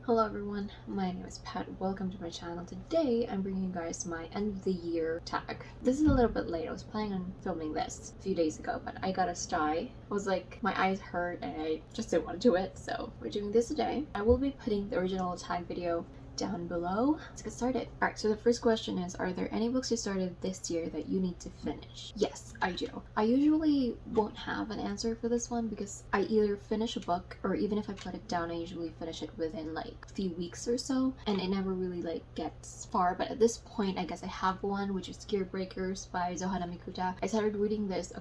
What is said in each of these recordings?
Hello everyone, my name is Pat. Welcome to my channel. Today I'm bringing you guys my end of the year tag. This is a little bit late. I was planning on filming this a few days ago, but I got a sty. I was like, my eyes hurt and I just didn't want to do it, so we're doing this today. I will be putting the original tag video down below. Let's get started. Alright, so the first question is, are there any books you started this year that you need to finish? Yes, I do. I usually won't have an answer for this one because I either finish a book, or even if I put it down, I usually finish it within like a few weeks or so, and it never really like gets far. But at this point, I guess I have one, which is Gear Breakers by Zohana Mikuta. I started reading this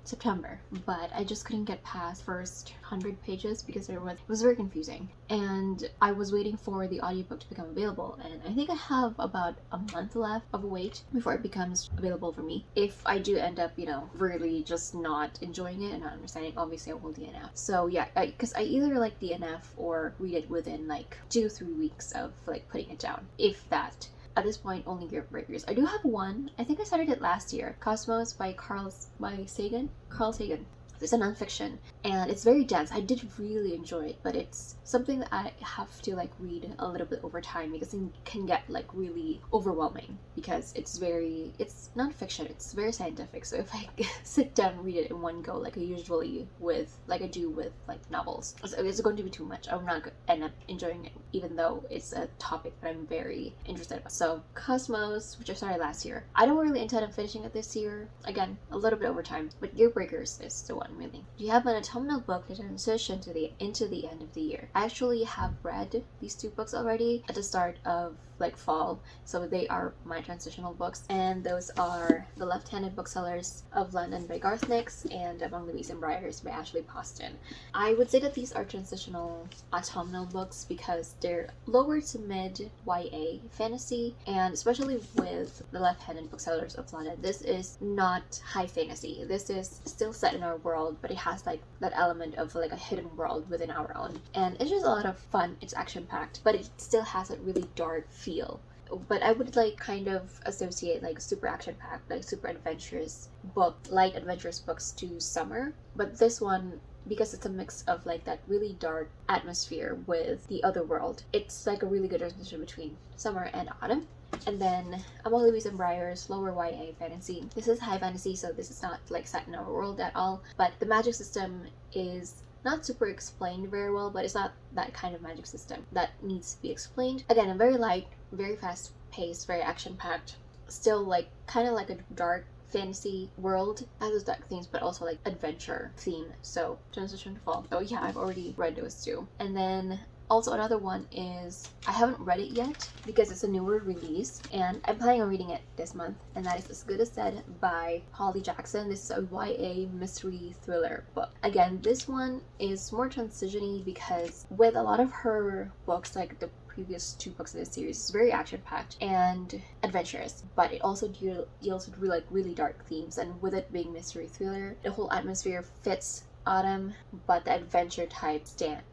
September, but I just couldn't get past first 100 pages because it was very confusing, and I was waiting for the audiobook to become available, and I think I have about a month left of a wait before it becomes available for me. If I do end up, really just not enjoying it and not understanding, obviously I will DNF. So yeah, because I either like DNF or read it within like 2-3 weeks of like putting it down, if that. At this point, only Gear Breakers. I do have one. I think I started it last year. Cosmos by Carl Sagan. It's a nonfiction and it's very dense. I did really enjoy it, but it's something that I have to like read a little bit over time because it can get like really overwhelming because it's nonfiction, it's very scientific. So if I sit down and read it in one go like I usually do with like novels, it's going to be too much. I'm not going to end up enjoying it even though it's a topic that I'm very interested in. So Cosmos, which I started last year, I don't really intend on finishing it this year. Again, a little bit over time, but Gear Breakers is the one. Really. Do you have an autumnal book to transition into the end of the year? I actually have read these two books already at the start of like fall, so they are my transitional books, and those are The Left-Handed Booksellers of London by Garth Nix and Among the Bees and Briars by Ashley Poston. I would say that these are transitional autumnal books because they're lower to mid YA fantasy, and especially with The Left-Handed Booksellers of London, this is not high fantasy. This is still set in our world, but it has like that element of like a hidden world within our own, and it's just a lot of fun. It's action packed, but it still has a really dark feel. But I would like kind of associate like super action packed, like super adventurous light adventurous books to summer. But this one, because it's a mix of like that really dark atmosphere with the other world, it's like a really good transition between summer and autumn. And then Among the Bees and Briars, lower YA fantasy. This is high fantasy, so this is not like set in our world at all, but the magic system is not super explained very well, but it's not that kind of magic system that needs to be explained. Again, a very light, very fast paced, very action packed, still like kind of like a dark fantasy world, has those dark themes, but also like adventure theme. So transition to fall. So yeah, I've already read those two. And then also another one is, I haven't read it yet because it's a newer release and I'm planning on reading it this month, and that is As Good as Dead by Holly Jackson. This is a YA mystery thriller book. Again, this one is more transition-y because with a lot of her books, like the previous two books in this series, is very action-packed and adventurous, but it also deals with really dark themes, and with it being mystery thriller, the whole atmosphere fits autumn, but the adventure type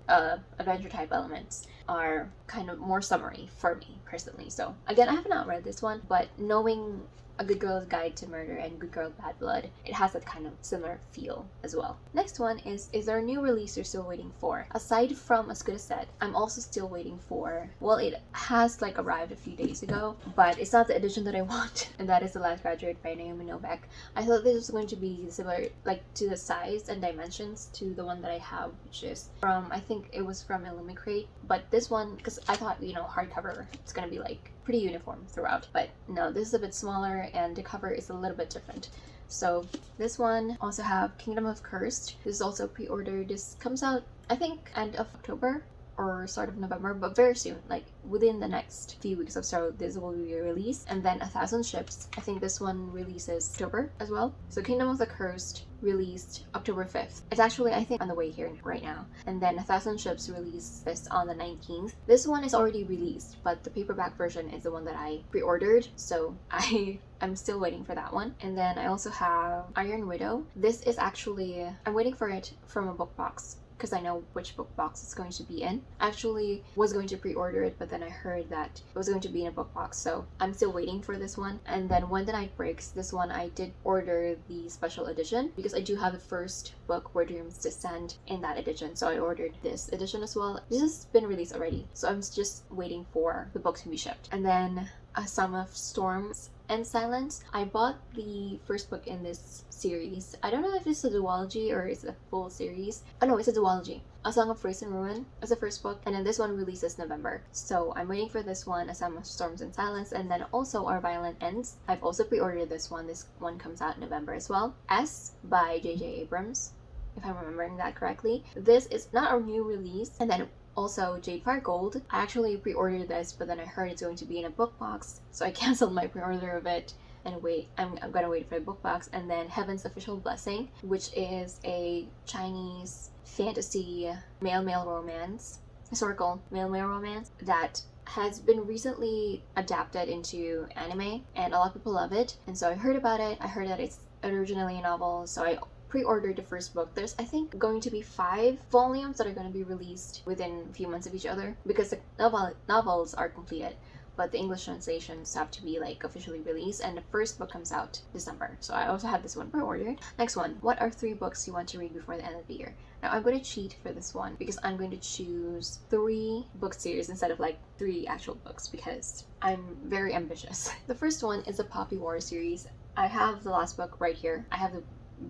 elements are kind of more summery for me personally. So again, I have not read this one, but knowing A Good Girl's Guide to Murder and Good Girl Bad Blood, it has that kind of similar feel as well. Next one is there a new release you're still waiting for? Aside from As Good as Dead, I'm also still waiting for, well, it has like arrived a few days ago, but it's not the edition that I want, and that is The Last Graduate by Naomi Novik. I thought this was going to be similar, like to the size and dimensions to the one that I have, which is I think it was from Illumicrate, but this one, because I thought, hardcover, it's gonna be like pretty uniform throughout, but no, this is a bit smaller and the cover is a little bit different. So this one also have Kingdom of Cursed. This is also pre-ordered. This comes out I think end of October or start of November, but very soon, like within the next few weeks or so, this will be released. And then 1,000 Ships, I think this one releases October as well. So Kingdom of the Cursed released October 5th. It's actually, I think, on the way here right now. And then 1,000 Ships released this on the 19th. This one is already released, but the paperback version is the one that I pre-ordered, so I'm still waiting for that one. And then I also have Iron Widow. This is actually, I'm waiting for it from a book box, because I know which book box it's going to be in. I actually was going to pre-order it, but then I heard that it was going to be in a book box, so I'm still waiting for this one. And then When the Night Breaks, this one I did order the special edition because I do have the first book, Where Dreams Descend, in that edition, so I ordered this edition as well. This has been released already, so I'm just waiting for the book to be shipped. And then A Song of Storms and Silence. I bought the first book in this series. I don't know if it's a duology or it's a full series. Oh no, it's a duology. A Song of Race and Ruin is the first book, and then this one releases November. So I'm waiting for this one, A Song of Storms and Silence, and then also Our Violent Ends. I've also pre-ordered this one. This one comes out in November as well. S by J.J. Abrams, if I'm remembering that correctly. This is not a new release. And then also Jade Fire Gold. I actually pre-ordered this, but then I heard it's going to be in a book box, so I canceled my pre-order of it and I'm gonna wait for the book box. And then Heaven's Official Blessing, which is a Chinese fantasy male-male romance, historical male-male romance that has been recently adapted into anime, and a lot of people love it. And so I heard about it. I heard that it's originally a novel, so I pre-ordered the first book. There's, I think, going to be 5 volumes that are going to be released within a few months of each other, because the novels are completed, but the English translations have to be like officially released, and the first book comes out December. So I also have this one pre-ordered. Next one, what are 3 books you want to read before the end of the year? Now I'm going to cheat for this one because I'm going to choose 3 book series instead of like 3 actual books, because I'm very ambitious. The first one is a Poppy War series. I have the last book right here. I have the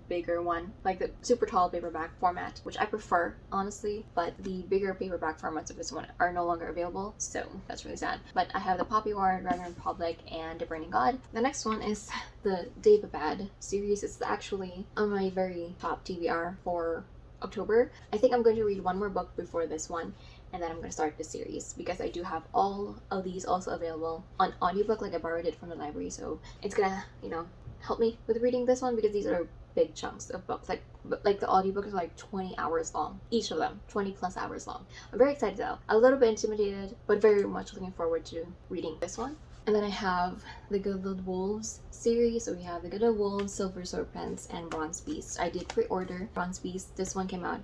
bigger one, like the super tall paperback format, which I prefer honestly, but the bigger paperback formats of this one are no longer available, so that's really sad. But I have the Poppy War, Dragon Republic, and The Burning God. The next one is the Daevabad series. It's actually on my very top TBR for October. I think I'm going to read one more book before this one, and then I'm going to start the series, because I do have all of these also available on audiobook. Like I borrowed it from the library, so it's gonna, help me with reading this one, because these are big chunks of books. Like the audiobooks are like 20 hours long, each of them 20 plus hours long. I'm very excited though, a little bit intimidated, but very much looking forward to reading this one. And then I have the Gilded Wolves series. So we have the Gilded Wolves, Silver Serpents, and Bronze Beast. I did pre-order Bronze Beast. This one came out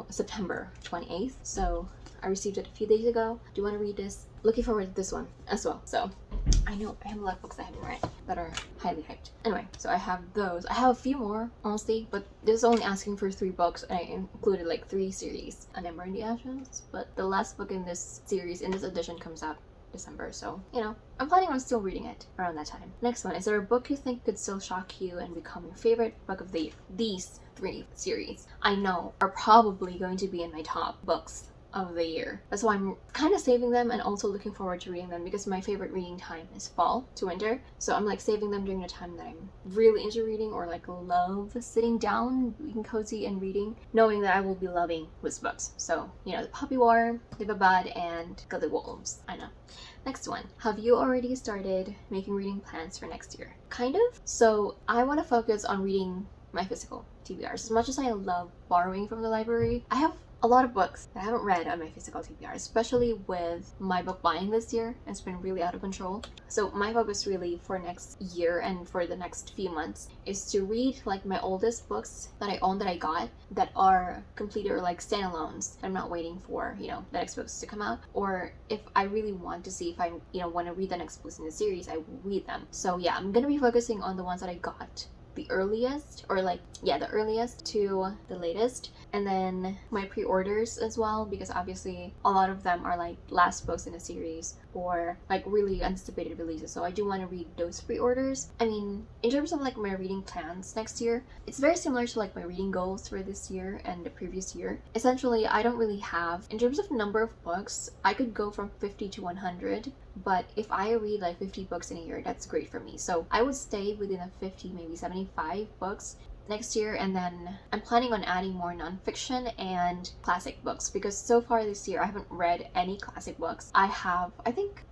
September 28th. So I received it a few days ago. Do you want to read this? Looking forward to this one as well. So I know I have a lot of books I haven't read that are highly hyped. Anyway, so I have those. I have a few more, honestly, but this is only asking for 3 books, and I included like 3 series. An Ember in the Ashes, but the last book in this series, in this edition, comes out December, so I'm planning on still reading it around that time. Next one, is there a book you think could still shock you and become your favorite book of the year? These 3 series I know are probably going to be in my top books of the year. That's why I'm kind of saving them and also looking forward to reading them, because my favorite reading time is fall to winter. So I'm like saving them during the time that I'm really into reading, or like love sitting down, being cozy and reading, knowing that I will be loving these books. So, the Poppy War, Daevabad, and Gilded Wolves. I know. Next one, have you already started making reading plans for next year? Kind of. So I want to focus on reading my physical TBRs. As much as I love borrowing from the library, I have a lot of books that I haven't read on my physical TBR, especially with my book buying this year. It's been really out of control. So my focus really for next year and for the next few months is to read like my oldest books that I own, that I got, that are completed or like standalones. I'm not waiting for, the next books to come out. Or if I really want to see if I, want to read the next books in the series, I will read them. So yeah, I'm going to be focusing on the ones that I got the earliest, or the earliest to the latest, and then my pre-orders as well, because obviously a lot of them are like last books in a series or like really anticipated releases, so I do want to read those pre-orders. I mean, in terms of like my reading plans next year, it's very similar to like my reading goals for this year and the previous year. Essentially, I don't really have, in terms of number of books, I could go from 50 to 100, but if I read like 50 books in a year, that's great for me. So I would stay within a 50, maybe 75 books next year, and then I'm planning on adding more nonfiction and classic books, because so far this year I haven't read any classic books. I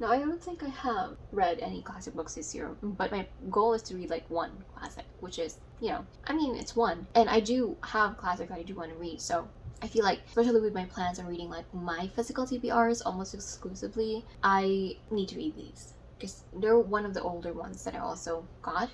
don't think I have read any classic books this year, but my goal is to read like 1 classic, which is, it's 1, and I do have classics that I do want to read. So I feel like, especially with my plans on reading like my physical TBRs almost exclusively, I need to read these, because they're one of the older ones that I also got.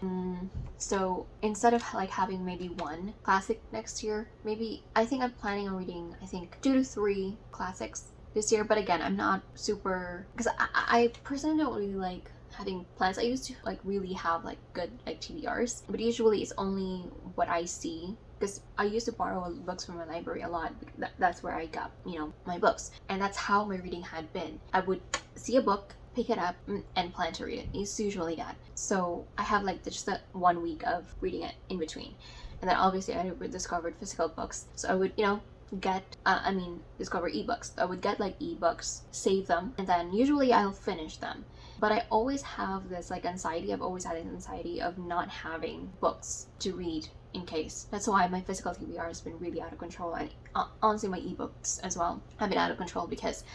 So instead of like having maybe one classic next year, maybe I think I'm planning on reading, I think 2 to 3 classics this year. But again, I'm not super, because I personally don't really like having plans. I used to like really have like good like TBRs, but usually it's only what I see, because I used to borrow books from my library a lot. That's where I got, you know, my books, and that's how my reading had been. I would see a book, pick it up, and plan to read it. It's usually that. So I have like just that 1 week of reading it in between, and then obviously I discovered physical books, so I would, you know, get discover ebooks. I would get like ebooks, save them, and then usually I'll finish them. But I always have this like anxiety. I've always had an anxiety of not having books to read in case. That's why my physical TBR has been really out of control, and honestly my ebooks as well have been out of control, because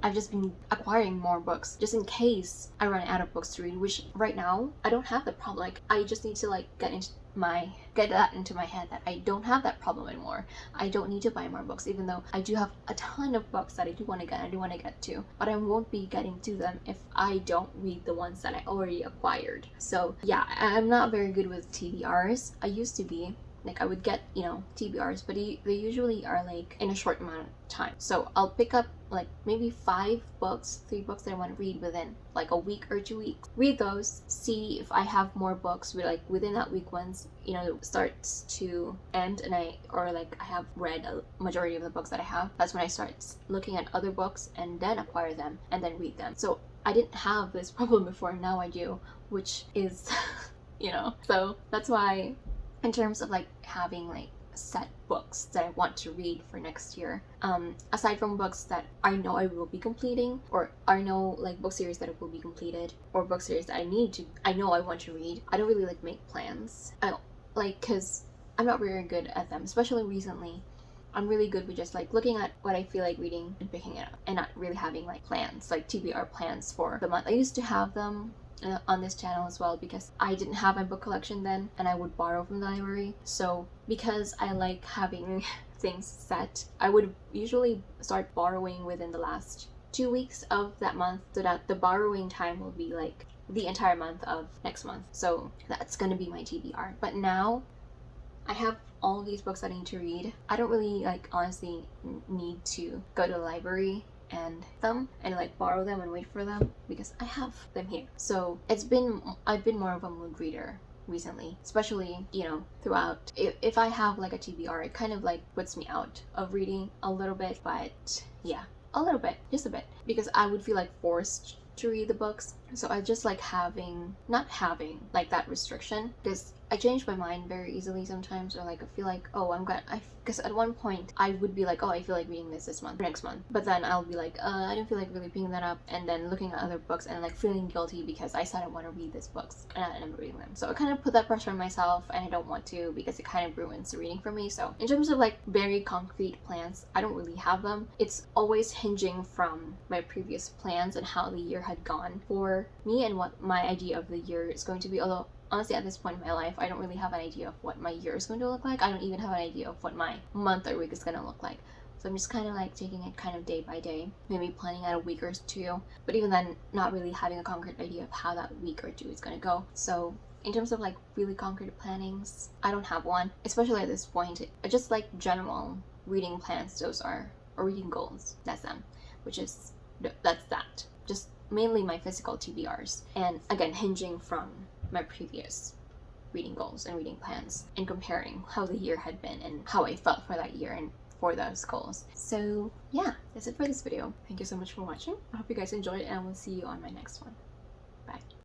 I've just been acquiring more books just in case I run out of books to read, which right now I don't have the problem. Like, I just need to like get that into my head that I don't have that problem anymore. I don't need to buy more books, even though I do have a ton of books that I do want to get to, but I won't be getting to them if I don't read the ones that I already acquired. So yeah, I'm not very good with TBRs. I used to be. Like, I would get, you know, TBRs, but they usually are like in a short amount of time. So I'll pick up like maybe 3 books that I want to read within like a week or 2 weeks. Read those, see if I have more books with like within that week. Once, you know, it starts to end and I have read a majority of the books that I have, that's when I start looking at other books and then acquire them and then read them. So I didn't have this problem before, now I do, which is you know, so that's why, in terms of like having like set books that I want to read for next year, aside from books that I know I will be completing, or I know like book series that will be completed, or book series that I know I want to read, I don't really like make plans. I don't like, because I'm not very good at them, especially recently. I'm really good with just like looking at what I feel like reading and picking it up, and not really having like plans, like TBR plans for the month. I used to have them on this channel as well, because I didn't have my book collection then, and I would borrow from the library. So because I like having things set, I would usually start borrowing within the last 2 weeks of that month, so that the borrowing time will be like the entire month of next month. So that's gonna be my TBR. But now I have all of these books that I need to read. I don't really like honestly need to go to the library and like borrow them and wait for them, because I have them here. So I've been more of a mood reader recently, especially, you know, throughout. If I have like a TBR, it kind of like puts me out of reading a little bit, but yeah, a little bit, just a bit, because I would feel like forced to read the books. So I just like not having like that restriction, because I change my mind very easily sometimes, or like I feel like, oh, because at one point I would be like, oh, I feel like reading this month or next month, but then I'll be like, I don't feel like really picking that up, and then looking at other books and like feeling guilty because I said I want to read these books and I'm reading them. So I kind of put that pressure on myself, and I don't want to, because it kind of ruins the reading for me. So in terms of like very concrete plans, I don't really have them. It's always hinging from my previous plans and how the year had gone for me and what my idea of the year is going to be. Although honestly, at this point in my life, I don't really have an idea of what my year is going to look like. I don't even have an idea of what my month or week is going to look like. So I'm just kind of like taking it kind of day by day, maybe planning out a week or 2, but even then, not really having a concrete idea of how that week or 2 is going to go. So in terms of like really concrete plannings, I don't have one, especially at this point. I just like general reading plans, those are, or reading goals, that's them, that's that. Just mainly my physical TBRs, and again, hinging from my previous reading goals and reading plans, and comparing how the year had been and how I felt for that year and for those goals. So yeah, that's it for this video. Thank you so much for watching. I hope you guys enjoyed, and I will see you on my next one.